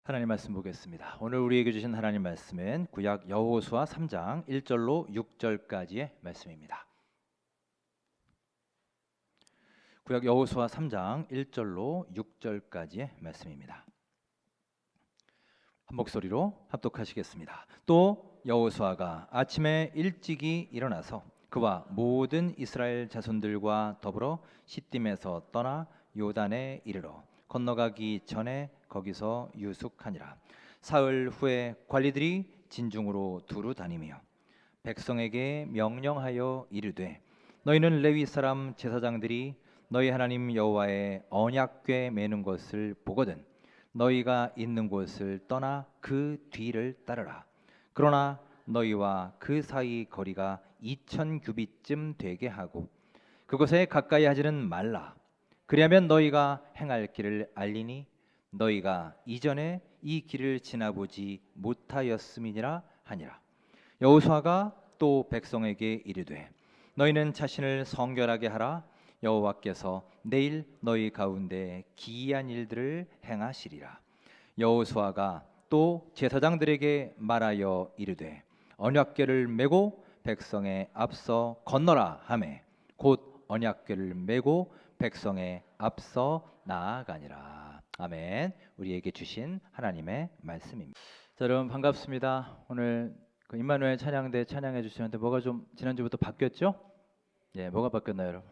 하나님 말씀 보겠습니다. 오늘 우리에게 주신 하나님 말씀은 구약 여호수아 3장 1절로 6절까지의 말씀입니다. 구약 여호수아 3장 1절로 6절까지의 말씀입니다. 한 목소리로 합독하시겠습니다. 또 여호수아가 아침에 일찍이 일어나서 그와 모든 이스라엘 자손들과 더불어 시딤에서 떠나 요단에 이르러 건너가기 전에 거기서 유숙하니라. 사흘 후에 관리들이 진중으로 두루 다니며 백성에게 명령하여 이르되 너희는 레위 사람 제사장들이 너희 하나님 여호와의 언약궤 매는 것을 보거든 너희가 있는 곳을 떠나 그 뒤를 따르라. 그러나 너희와 그 사이 거리가 2000 규빗쯤 되게 하고 그곳에 가까이 하지는 말라. 그리하면 너희가 행할 길을 알리니 너희가 이전에 이 길을 지나보지 못하였음이니라 하니라. 여호수아가 또 백성에게 이르되 너희는 자신을 성결하게 하라. 여호와께서 내일 너희 가운데 기이한 일들을 행하시리라. 여호수아가 또 제사장들에게 말하여 이르되 언약궤를 메고 백성의 앞서 건너라 하매 곧 언약궤를 메고 백성의 앞서 나아가니라. 아멘. 우리에게 주신 하나님의 말씀입니다. 자, 여러분 반갑습니다. 오늘 그 임마누엘 찬양대 찬양해 주시는데 뭐가 좀 지난주부터 바뀌었죠? 예, 뭐가 바뀌었나요, 여러분?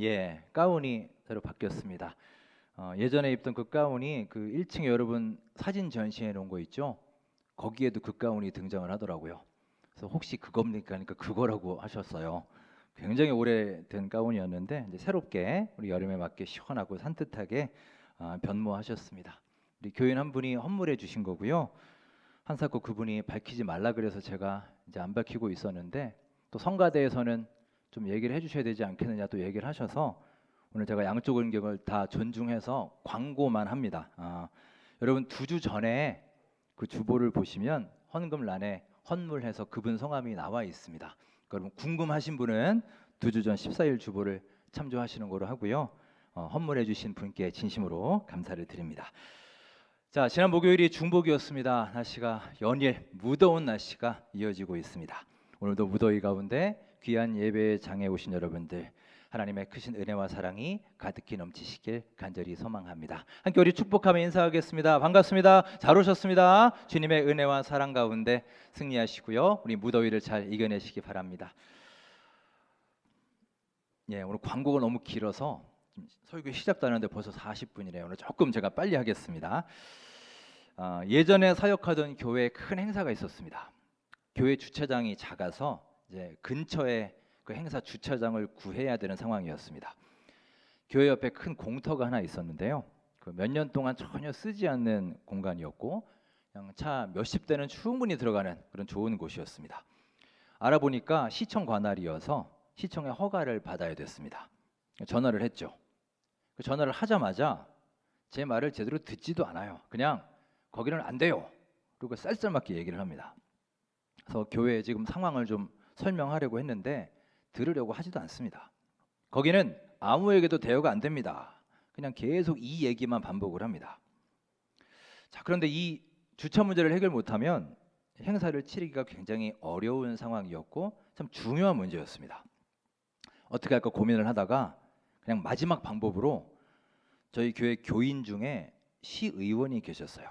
예, 가운이 새로 바뀌었습니다. 예전에 입던 그 가운이 그 1층에 여러분 사진 전시해 놓은 거 있죠? 거기에도 그 가운이 등장을 하더라고요. 그래서 혹시 그겁니까? 그러니까 그거라고 하셨어요. 굉장히 오래된 가운이었는데 이제 새롭게 우리 여름에 맞게 시원하고 산뜻하게 변모하셨습니다. 우리 교인 한 분이 헌물해 주신 거고요. 한사코 그분이 밝히지 말라 그래서 제가 이제 안 밝히고 있었는데 또 성가대에서는 좀 얘기를 해주셔야 되지 않겠느냐 또 얘기를 하셔서 오늘 제가 양쪽 의견을 다 존중해서 광고만 합니다. 여러분 2주 전에 그 주보를 보시면 헌금란에 헌물해서 그분 성함이 나와 있습니다. 여러분 궁금하신 분은 2주 전 14일 주보를 참조하시는 거로 하고요. 헌물해 주신 분께 진심으로 감사를 드립니다. 자, 지난 목요일이 중복이었습니다. 날씨가 연일 무더운 날씨가 이어지고 있습니다. 오늘도 무더위 가운데 귀한 예배장에 오신 여러분들 하나님의 크신 은혜와 사랑이 가득히 넘치시길 간절히 소망합니다. 함께 우리 축복하며 인사하겠습니다. 반갑습니다. 잘 오셨습니다. 주님의 은혜와 사랑 가운데 승리하시고요. 우리 무더위를 잘 이겨내시기 바랍니다. 예, 오늘 광고가 너무 길어서 설교 시작도 하는데 벌써 40분이래요. 오늘 조금 제가 빨리 하겠습니다. 예전에 사역하던 교회에 큰 행사가 있었습니다. 교회 주차장이 작아서 이제 근처에 그 행사 주차장을 구해야 되는 상황이었습니다. 교회 옆에 큰 공터가 하나 있었는데요. 그 몇 년 동안 전혀 쓰지 않는 공간이었고 그냥 차 몇십 대는 충분히 들어가는 그런 좋은 곳이었습니다. 알아보니까 시청 관할이어서 시청의 허가를 받아야 됐습니다. 전화를 했죠. 그 전화를 하자마자 제 말을 제대로 듣지도 않아요. 그냥 거기는 안 돼요. 그리고 쌀쌀맞게 얘기를 합니다. 그래서 교회에 지금 상황을 좀 설명하려고 했는데 들으려고 하지도 않습니다. 거기는 아무에게도 대여가 안 됩니다. 그냥 계속 이 얘기만 반복을 합니다. 자, 그런데 이 주차 문제를 해결 못하면 행사를 치르기가 굉장히 어려운 상황이었고 참 중요한 문제였습니다. 어떻게 할까 고민을 하다가 그냥 마지막 방법으로 저희 교회 교인 중에 시의원이 계셨어요.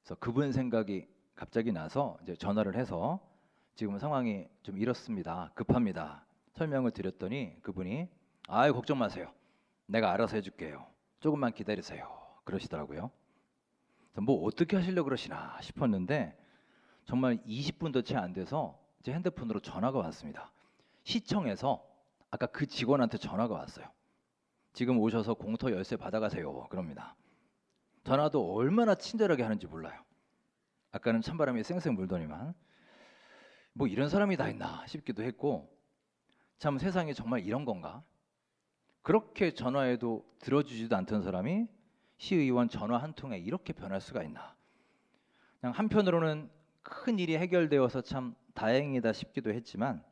그래서 그분 생각이 갑자기 나서 이제 전화를 해서 지금 상황이 좀 이렇습니다. 급합니다. 설명을 드렸더니 그분이 걱정 마세요. 내가 알아서 해줄게요. 조금만 기다리세요. 그러시더라고요. 그래서 뭐 어떻게 하시려고 그러시나 싶었는데 정말 20분도 채 안 돼서 제 핸드폰으로 전화가 왔습니다. 시청에서 아까 그 직원한테 전화가 왔어요. 지금 오셔서 공터 열쇠 받아가세요. 그럽니다. 전화도 얼마나 친절하게 하는지 몰라요. 아까는 찬바람이 쌩쌩 불더니만 뭐 이런 사람이 다 있나 싶기도 했고 참 세상에 정말 이런 건가? 그렇게 전화해도 들어주지도 않던 사람이 시의원 전화 한 통에 이렇게 변할 수가 있나? 그냥 한편으로는 큰 일이 해결되어서 참 다행이다 싶기도 했지만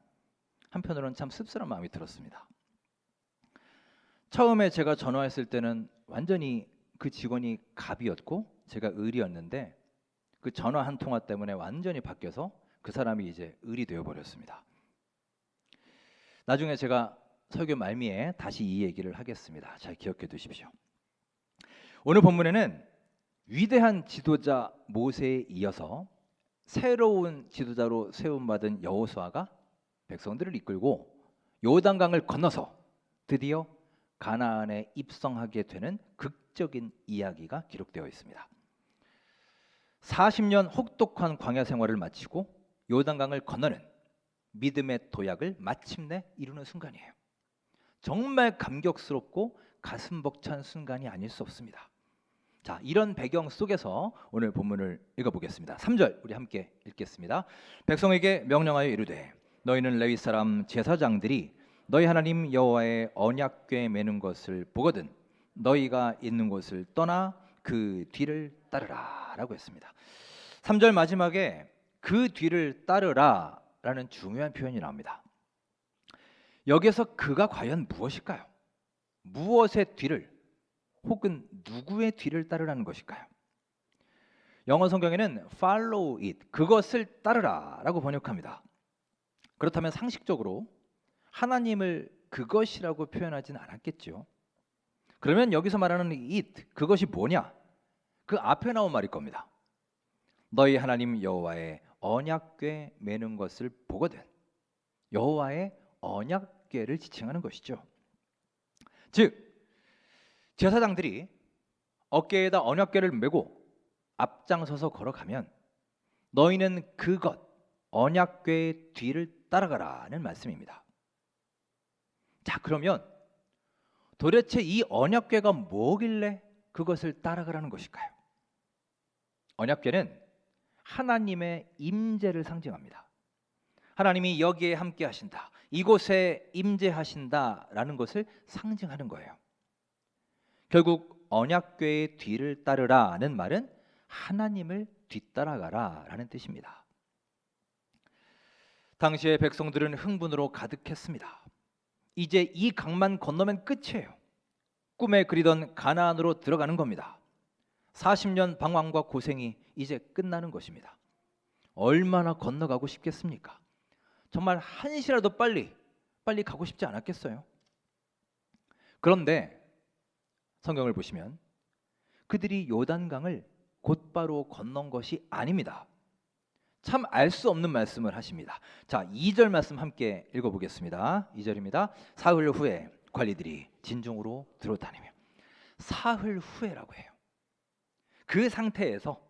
한편으로는 참 씁쓸한 마음이 들었습니다. 처음에 제가 전화했을 때는 완전히 그 직원이 갑이었고 제가 을이었는데 그 전화 한 통화 때문에 완전히 바뀌어서 그 사람이 이제 을이 되어 버렸습니다. 나중에 제가 설교 말미에 다시 이 얘기를 하겠습니다. 잘 기억해 두십시오. 오늘 본문에는 위대한 지도자 모세에 이어서 새로운 지도자로 세움받은 여호수아가 백성들을 이끌고 요단강을 건너서 드디어 가나안에 입성하게 되는 극적인 이야기가 기록되어 있습니다. 40년 혹독한 광야 생활을 마치고 요단강을 건너는 믿음의 도약을 마침내 이루는 순간이에요. 정말 감격스럽고 가슴 벅찬 순간이 아닐 수 없습니다. 자, 이런 배경 속에서 오늘 본문을 읽어보겠습니다. 3절 우리 함께 읽겠습니다. 백성에게 명령하여 이르되 너희는 레위 사람 제사장들이 너희 하나님 여호와의 언약궤 매는 것을 보거든 너희가 있는 곳을 떠나 그 뒤를 따르라 라고 했습니다. 3절 마지막에 그 뒤를 따르라 라는 중요한 표현이 나옵니다. 여기서 그가 과연 무엇일까요? 무엇의 뒤를 혹은 누구의 뒤를 따르라는 것일까요? 영어 성경에는 follow it, 그것을 따르라 라고 번역합니다. 그렇다면 상식적으로 하나님을 그것이라고 표현하진 않았겠죠. 그러면 여기서 말하는 it, 그것이 뭐냐? 그 앞에 나온 말일 겁니다. 너희 하나님 여호와의 언약궤 매는 것을 보거든. 여호와의 언약궤를 지칭하는 것이죠. 즉 제사장들이 어깨에다 언약궤를 메고 앞장서서 걸어가면 너희는 그것 언약궤의 뒤를 따라가라는 말씀입니다. 자, 그러면 도대체 이 언약궤가 뭐길래 그것을 따라가라는 것일까요? 언약궤는 하나님의 임재를 상징합니다. 하나님이 여기에 함께 하신다, 이곳에 임재하신다라는 것을 상징하는 거예요. 결국 언약궤의 뒤를 따르라는 말은 하나님을 뒤따라가라라는 뜻입니다. 당시의 백성들은 흥분으로 가득했습니다. 이제 이 강만 건너면 끝이에요. 꿈에 그리던 가나안으로 들어가는 겁니다. 40년 방황과 고생이 이제 끝나는 것입니다. 얼마나 건너가고 싶겠습니까? 정말 한시라도 빨리 가고 싶지 않았겠어요? 그런데 성경을 보시면 그들이 요단강을 곧바로 건넌 것이 아닙니다. 참 알 수 없는 말씀을 하십니다. 자, 2절 말씀 함께 읽어보겠습니다. 2절입니다. 사흘 후에 관리들이 진중으로 들어다니며, 사흘 후에라고 해요. 그 상태에서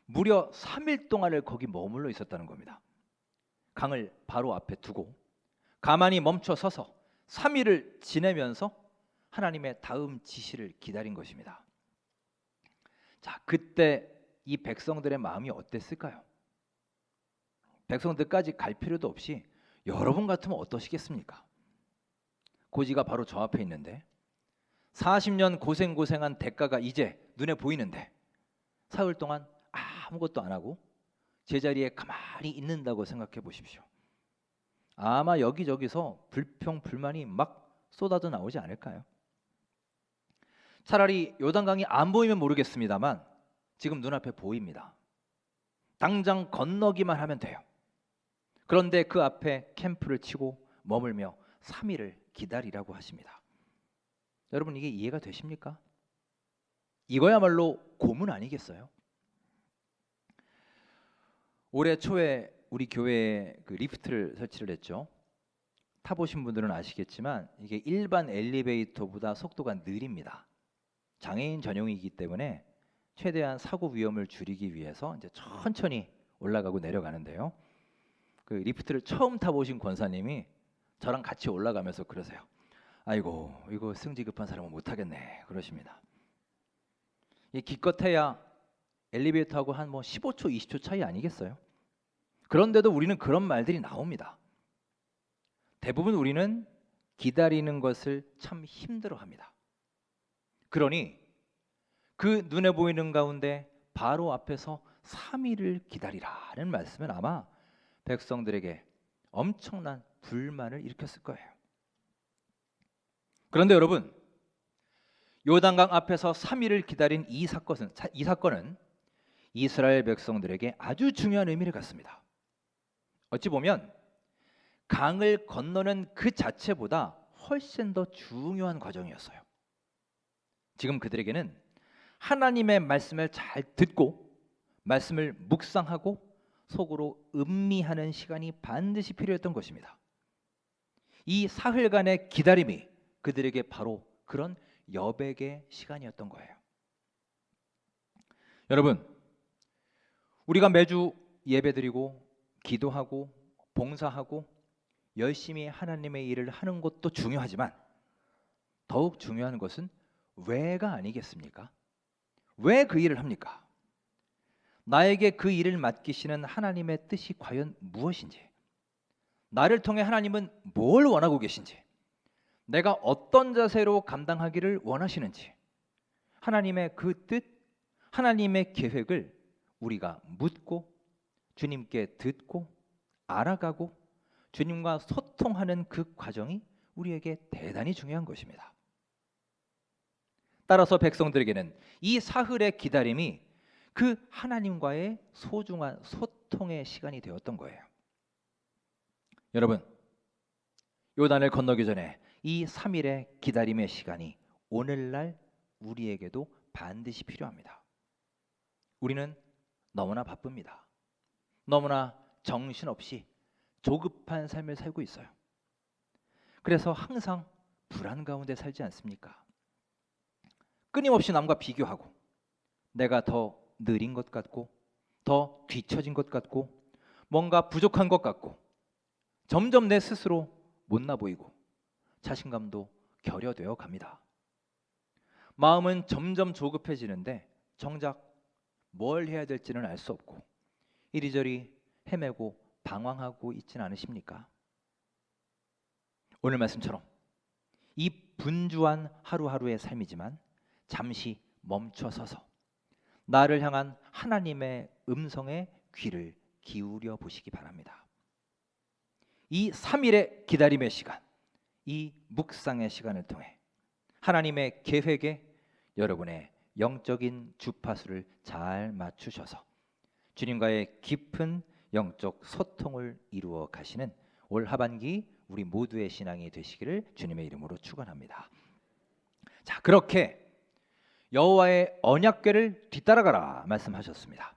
무려 3일 동안을 거기 머물러 있었다는 겁니다. 강을 바로 앞에 두고 가만히 멈춰 서서 3일을 지내면서 하나님의 다음 지시를 기다린 것입니다. 자, 그때 이 백성들의 마음이 어땠을까요? 백성들까지 갈 필요도 없이 여러분 같으면 어떠시겠습니까? 고지가 바로 저 앞에 있는데 40년 고생한 대가가 이제 눈에 보이는데 사흘 동안 아무것도 안 하고 제자리에 가만히 있는다고 생각해 보십시오. 아마 여기저기서 불평 불만이 막 쏟아져 나오지 않을까요? 차라리 요단강이 안 보이면 모르겠습니다만 지금 눈앞에 보입니다. 당장 건너기만 하면 돼요. 그런데 그 앞에 캠프를 치고 머물며 3일을 기다리라고 하십니다. 여러분, 이게 이해가 되십니까? 이거야말로 고문 아니겠어요? 올해 초에 우리 교회에 그 리프트를 설치를 했죠. 타보신 분들은 아시겠지만 이게 일반 엘리베이터보다 속도가 느립니다. 장애인 전용이기 때문에 최대한 사고 위험을 줄이기 위해서 이제 천천히 올라가고 내려가는데요. 그 리프트를 처음 타보신 권사님이 저랑 같이 올라가면서 그러세요. 아이고, 이거 승지 급한 사람은 못하겠네 그러십니다. 이 기껏해야 엘리베이터하고 한 15초 20초 차이 아니겠어요? 그런데도 우리는 그런 말들이 나옵니다. 대부분 우리는 기다리는 것을 참 힘들어합니다. 그러니 그 눈에 보이는 가운데 바로 앞에서 3일을 기다리라는 말씀은 아마 백성들에게 엄청난 불만을 일으켰을 거예요. 그런데 여러분, 요단강 앞에서 3일을 기다린 이 사건은 이스라엘 백성들에게 아주 중요한 의미를 갖습니다. 어찌 보면 강을 건너는 그 자체보다 훨씬 더 중요한 과정이었어요. 지금 그들에게는 하나님의 말씀을 잘 듣고 말씀을 묵상하고 속으로 음미하는 시간이 반드시 필요했던 것입니다. 이 사흘간의 기다림이 그들에게 바로 그런 여백의 시간이었던 거예요. 여러분, 우리가 매주 예배드리고 기도하고 봉사하고 열심히 하나님의 일을 하는 것도 중요하지만 더욱 중요한 것은 왜가 아니겠습니까? 왜 그 일을 합니까? 나에게 그 일을 맡기시는 하나님의 뜻이 과연 무엇인지, 나를 통해 하나님은 뭘 원하고 계신지, 내가 어떤 자세로 감당하기를 원하시는지, 하나님의 그 뜻, 하나님의 계획을 우리가 묻고 주님께 듣고 알아가고 주님과 소통하는 그 과정이 우리에게 대단히 중요한 것입니다. 따라서 백성들에게는 이 사흘의 기다림이 그 하나님과의 소중한 소통의 시간이 되었던 거예요. 여러분, 요단을 건너기 전에 이 3일의 기다림의 시간이 오늘날 우리에게도 반드시 필요합니다. 우리는 너무나 바쁩니다. 너무나 정신없이 조급한 삶을 살고 있어요. 그래서 항상 불안 가운데 살지 않습니까? 끊임없이 남과 비교하고 내가 더 느린 것 같고 더 뒤처진 것 같고 뭔가 부족한 것 같고 점점 내 스스로 못나 보이고 자신감도 결여되어 갑니다. 마음은 점점 조급해지는데 정작 뭘 해야 될지는 알 수 없고 이리저리 헤매고 방황하고 있지는 않으십니까? 오늘 말씀처럼 이 분주한 하루하루의 삶이지만 잠시 멈춰서서 나를 향한 하나님의 음성에 귀를 기울여 보시기 바랍니다. 이 3일의 기다림의 시간, 이 묵상의 시간을 통해 하나님의 계획에 여러분의 영적인 주파수를 잘 맞추셔서 주님과의 깊은 영적 소통을 이루어 가시는 올 하반기 우리 모두의 신앙이 되시기를 주님의 이름으로 축원합니다. 자, 그렇게 여호와의 언약궤를 뒤따라가라 말씀하셨습니다.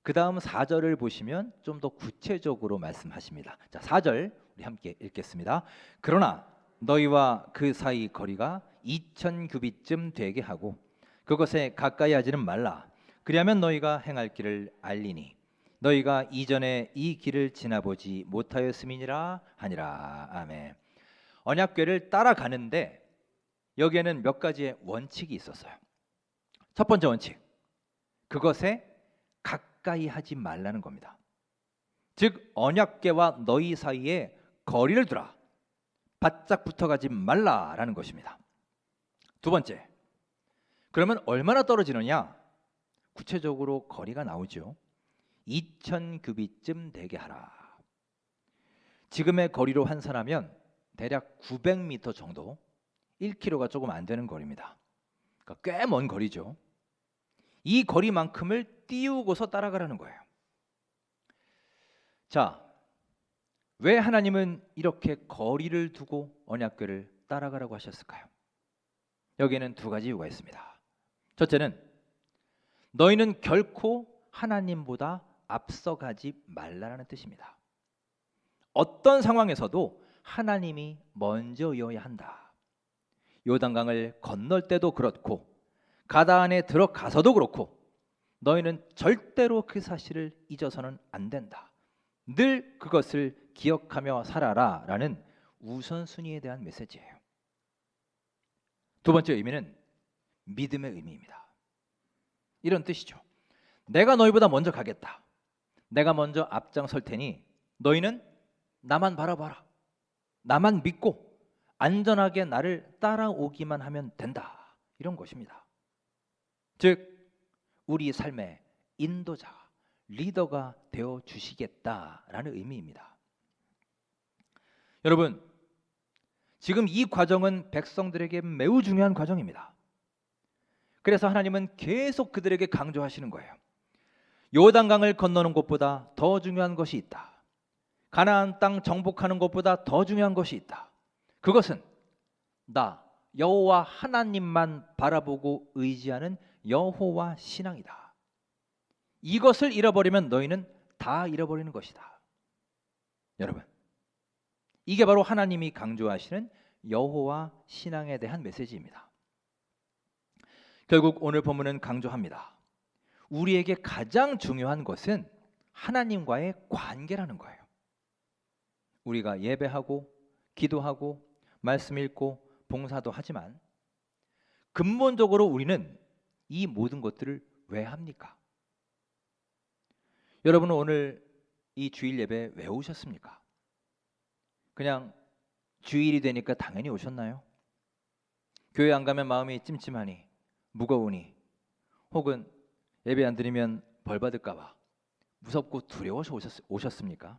그 다음 4절을 보시면 좀 더 구체적으로 말씀하십니다. 자, 4절 우리 함께 읽겠습니다. 그러나 너희와 그 사이 거리가 2000규빗쯤 되게 하고 그것에 가까이 하지는 말라. 그리하면 너희가 행할 길을 알리니 너희가 이전에 이 길을 지나보지 못하였음이니라 하니라. 아멘. 언약궤를 따라가는데 여기에는 몇 가지의 원칙이 있었어요. 첫 번째 원칙, 그것에 가까이 하지 말라는 겁니다. 즉 언약궤와 너희 사이에 거리를 두라. 바짝 붙어가지 말라라는 것입니다. 두 번째, 그러면 얼마나 떨어지느냐? 구체적으로 거리가 나오죠. 2000규빗쯤 되게 하라. 지금의 거리로 환산하면 대략 900m 정도, 1km가 조금 안 되는 거리입니다. 그러니까 꽤 먼 거리죠. 이 거리만큼을 띄우고서 따라가라는 거예요. 자, 왜 하나님은 이렇게 거리를 두고 언약궤를 따라가라고 하셨을까요? 여기에는 두 가지 이유가 있습니다. 첫째는 너희는 결코 하나님보다 앞서가지 말라라는 뜻입니다. 어떤 상황에서도 하나님이 먼저여야 한다. 요단강을 건널 때도 그렇고 가나안에 들어가서도 그렇고 너희는 절대로 그 사실을 잊어서는 안 된다. 늘 그것을 기억하며 살아라 라는 우선순위에 대한 메시지예요. 두 번째 의미는 믿음의 의미입니다. 이런 뜻이죠. 내가 너희보다 먼저 가겠다. 내가 먼저 앞장설 테니 너희는 나만 바라봐라. 나만 믿고 안전하게 나를 따라오기만 하면 된다. 이런 것입니다. 즉 우리 삶의 인도자, 리더가 되어 주시겠다라는 의미입니다. 여러분, 지금 이 과정은 백성들에게 매우 중요한 과정입니다. 그래서 하나님은 계속 그들에게 강조하시는 거예요. 요단강을 건너는 것보다 더 중요한 것이 있다. 가나안 땅 정복하는 것보다 더 중요한 것이 있다. 그것은 나 여호와 하나님만 바라보고 의지하는 여호와 신앙이다. 이것을 잃어버리면 너희는 다 잃어버리는 것이다. 여러분, 이게 바로 하나님이 강조하시는 여호와 신앙에 대한 메시지입니다. 결국 오늘 본문은 강조합니다. 우리에게 가장 중요한 것은 하나님과의 관계라는 거예요. 우리가 예배하고 기도하고 말씀 읽고 봉사도 하지만 근본적으로 우리는 이 모든 것들을 왜 합니까? 여러분은 오늘 이 주일 예배 왜 오셨습니까? 그냥 주일이 되니까 당연히 오셨나요? 교회 안 가면 마음이 찜찜하니, 무거우니, 혹은 예배 안 드리면 벌 받을까 봐 무섭고 두려워서 오셨습니까?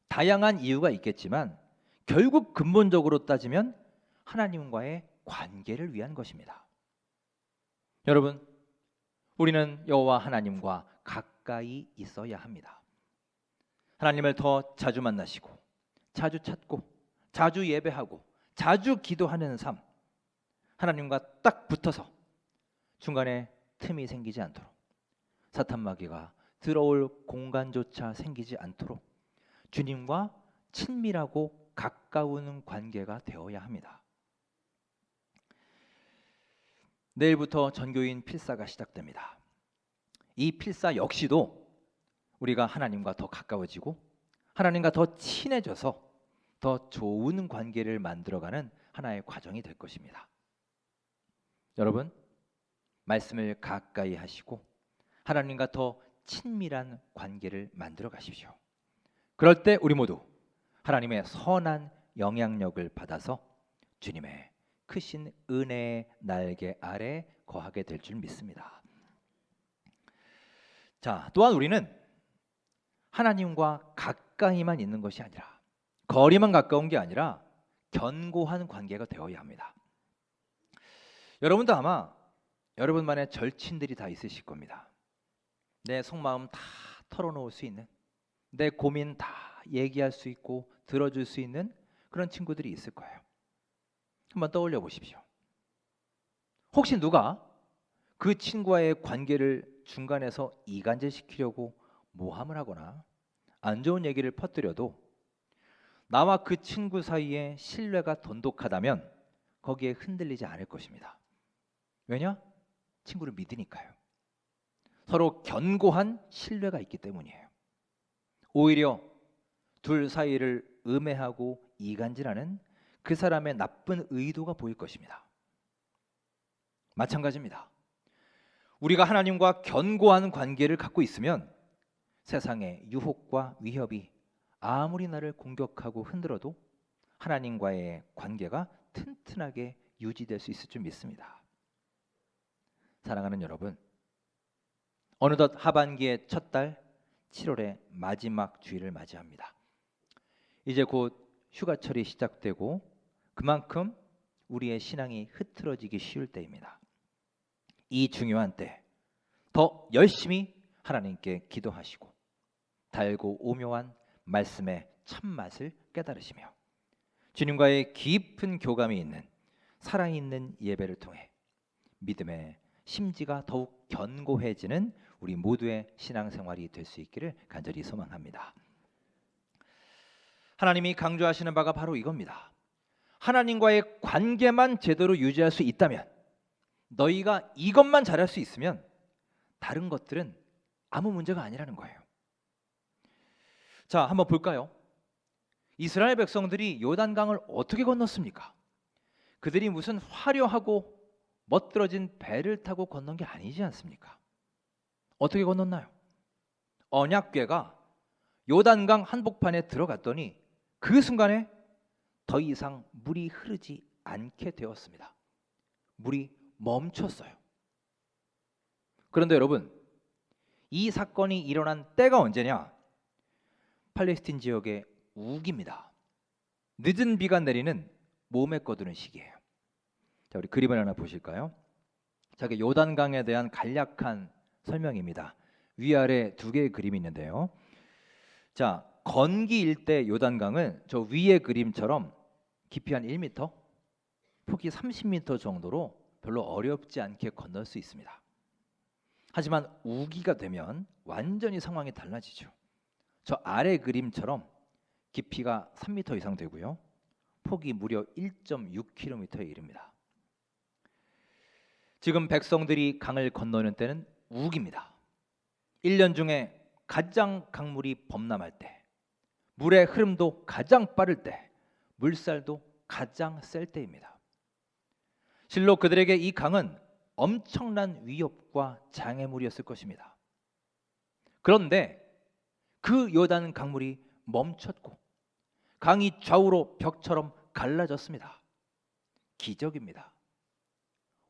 다양한 이유가 있겠지만 결국 근본적으로 따지면 하나님과의 관계를 위한 것입니다. 여러분, 우리는 여호와 하나님과 가까이 있어야 합니다. 하나님을 더 자주 만나시고 자주 찾고 자주 예배하고 자주 기도하는 삶, 하나님과 딱 붙어서 중간에 틈이 생기지 않도록, 사탄 마귀가 들어올 공간조차 생기지 않도록 주님과 친밀하고 가까운 관계가 되어야 합니다. 내일부터 전교인 필사가 시작됩니다. 이 필사 역시도 우리가 하나님과 더 가까워지고 하나님과 더 친해져서 더 좋은 관계를 만들어가는 하나의 과정이 될 것입니다. 여러분, 말씀을 가까이 하시고 하나님과 더 친밀한 관계를 만들어 가십시오. 그럴 때 우리 모두 하나님의 선한 영향력을 받아서 주님의 크신 은혜의 날개 아래 거하게 될 줄 믿습니다. 자, 또한 우리는 하나님과 가까이만 있는 것이 아니라, 거리만 가까운 게 아니라 견고한 관계가 되어야 합니다. 여러분도 아마 여러분만의 절친들이 다 있으실 겁니다. 내 속마음 다 털어놓을 수 있는, 내 고민 다 얘기할 수 있고 들어줄 수 있는 그런 친구들이 있을 거예요. 한번 떠올려 보십시오. 혹시 누가 그 친구와의 관계를 중간에서 이간질시키려고 모함을 하거나 안 좋은 얘기를 퍼뜨려도 나와 그 친구 사이에 신뢰가 돈독하다면 거기에 흔들리지 않을 것입니다. 왜냐? 친구를 믿으니까요. 서로 견고한 신뢰가 있기 때문이에요. 오히려 둘 사이를 음해하고 이간질하는 그 사람의 나쁜 의도가 보일 것입니다. 마찬가지입니다. 우리가 하나님과 견고한 관계를 갖고 있으면 세상의 유혹과 위협이 아무리 나를 공격하고 흔들어도 하나님과의 관계가 튼튼하게 유지될 수 있을 줄 믿습니다. 사랑하는 여러분, 어느덧 하반기의 첫 달 7월의 마지막 주일을 맞이합니다. 이제 곧 휴가철이 시작되고 그만큼 우리의 신앙이 흐트러지기 쉬울 때입니다. 이 중요한 때 더 열심히 하나님께 기도하시고 달고 오묘한 말씀의 참맛을 깨달으시며 주님과의 깊은 교감이 있는 살아있는 예배를 통해 믿음의 심지가 더욱 견고해지는 우리 모두의 신앙생활이 될 수 있기를 간절히 소망합니다. 하나님이 강조하시는 바가 바로 이겁니다. 하나님과의 관계만 제대로 유지할 수 있다면, 너희가 이것만 잘할 수 있으면 다른 것들은 아무 문제가 아니라는 거예요. 자, 한번 볼까요? 이스라엘 백성들이 요단강을 어떻게 건넜습니까? 그들이 무슨 화려하고 멋들어진 배를 타고 건넌 게 아니지 않습니까? 어떻게 건넜나요? 언약궤가 요단강 한복판에 들어갔더니 그 순간에 더 이상 물이 흐르지 않게 되었습니다. 물이 멈췄어요. 그런데 여러분, 이 사건이 일어난 때가 언제냐? 팔레스틴 지역의 우기입니다. 늦은 비가 내리는 몸에 거두는 시기예요. 자, 우리 그림을 하나 보실까요? 자, 이게 요단강에 대한 간략한 설명입니다. 위아래 두 개의 그림이 있는데요. 자, 건기 일대 요단강은 저 위의 그림처럼 깊이 한 1m, 폭이 30m 정도로 별로 어렵지 않게 건널 수 있습니다. 하지만 우기가 되면 완전히 상황이 달라지죠. 저 아래 그림처럼 깊이가 3m 이상 되고요. 폭이 무려 1.6km에 이릅니다. 지금 백성들이 강을 건너는 때는 우기입니다. 1년 중에 가장 강물이 범람할 때, 물의 흐름도 가장 빠를 때, 물살도 가장 셀 때입니다. 실로 그들에게 이 강은 엄청난 위협과 장애물이었을 것입니다. 그런데 그 요단 강물이 멈췄고 강이 좌우로 벽처럼 갈라졌습니다. 기적입니다.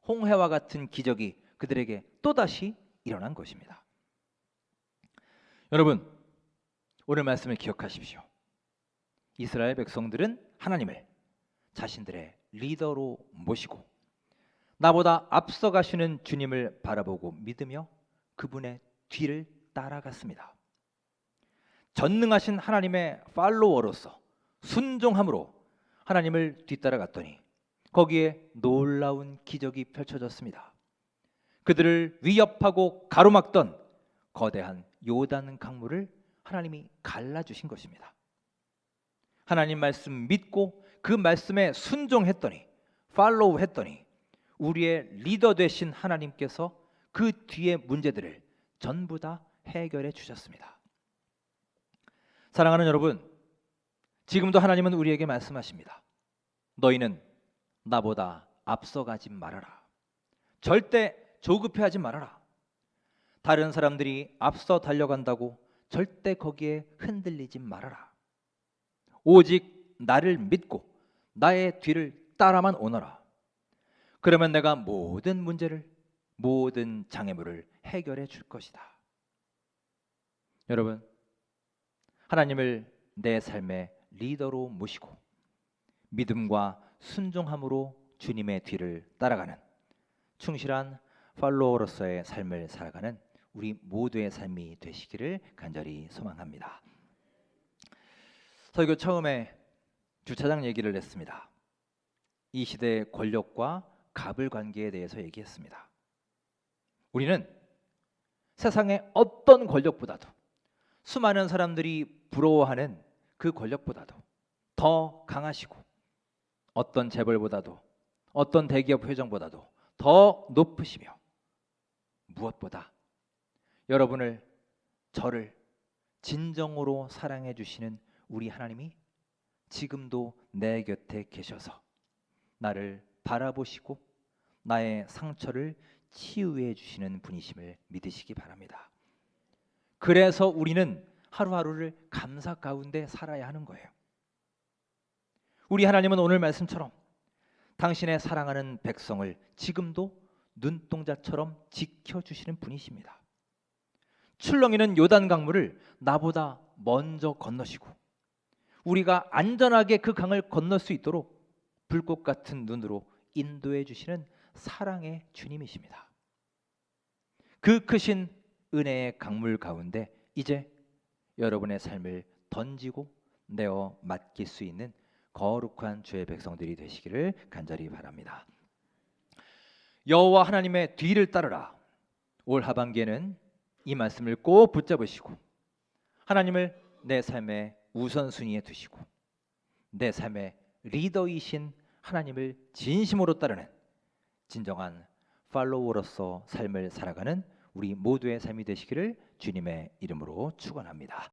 홍해와 같은 기적이 그들에게 또다시 일어난 것입니다. 여러분, 오늘 말씀을 기억하십시오. 이스라엘 백성들은 하나님을 자신들의 리더로 모시고 나보다 앞서가시는 주님을 바라보고 믿으며 그분의 뒤를 따라갔습니다. 전능하신 하나님의 팔로워로서 순종함으로 하나님을 뒤따라갔더니 거기에 놀라운 기적이 펼쳐졌습니다. 그들을 위협하고 가로막던 거대한 요단 강물을 하나님이 갈라주신 것입니다. 하나님 말씀 믿고 그 말씀에 순종했더니, 팔로우 했더니 우리의 리더 되신 하나님께서 그 뒤의 문제들을 전부 다 해결해 주셨습니다. 사랑하는 여러분, 지금도 하나님은 우리에게 말씀하십니다. 너희는 나보다 앞서가지 말아라. 절대 조급해하지 말아라. 다른 사람들이 앞서 달려간다고 절대 거기에 흔들리지 말아라. 오직 나를 믿고 나의 뒤를 따라만 오너라. 그러면 내가 모든 문제를, 모든 장애물을 해결해 줄 것이다. 여러분, 하나님을 내 삶의 리더로 모시고 믿음과 순종함으로 주님의 뒤를 따라가는 충실한 팔로워로서의 삶을 살아가는 우리 모두의 삶이 되시기를 간절히 소망합니다. 설교 처음에 주차장 얘기를 했습니다. 이 시대의 권력과 갑을 관계에 대해서 얘기했습니다. 우리는 세상의 어떤 권력보다도, 수많은 사람들이 부러워하는 그 권력보다도 더 강하시고 어떤 재벌보다도, 어떤 대기업 회장보다도 더 높으시며 무엇보다 여러분을, 저를 진정으로 사랑해 주시는 우리 하나님이 지금도 내 곁에 계셔서 나를 바라보시고 나의 상처를 치유해 주시는 분이심을 믿으시기 바랍니다. 그래서 우리는 하루하루를 감사 가운데 살아야 하는 거예요. 우리 하나님은 오늘 말씀처럼 당신의 사랑하는 백성을 지금도 눈동자처럼 지켜주시는 분이십니다. 출렁이는 요단 강물을 나보다 먼저 건너시고 우리가 안전하게 그 강을 건널 수 있도록 불꽃 같은 눈으로 인도해 주시는 사랑의 주님이십니다. 그 크신 은혜의 강물 가운데 이제 여러분의 삶을 던지고 내어 맡길 수 있는 거룩한 주의 백성들이 되시기를 간절히 바랍니다. 여호와 하나님의 뒤를 따르라. 올 하반기에는 이 말씀을 꼭 붙잡으시고 하나님을 내 삶의 우선순위에 두시고 내 삶의 리더이신 하나님을 진심으로 따르는 진정한 팔로워로서 삶을 살아가는 우리 모두의 삶이 되시기를 주님의 이름으로 축원합니다.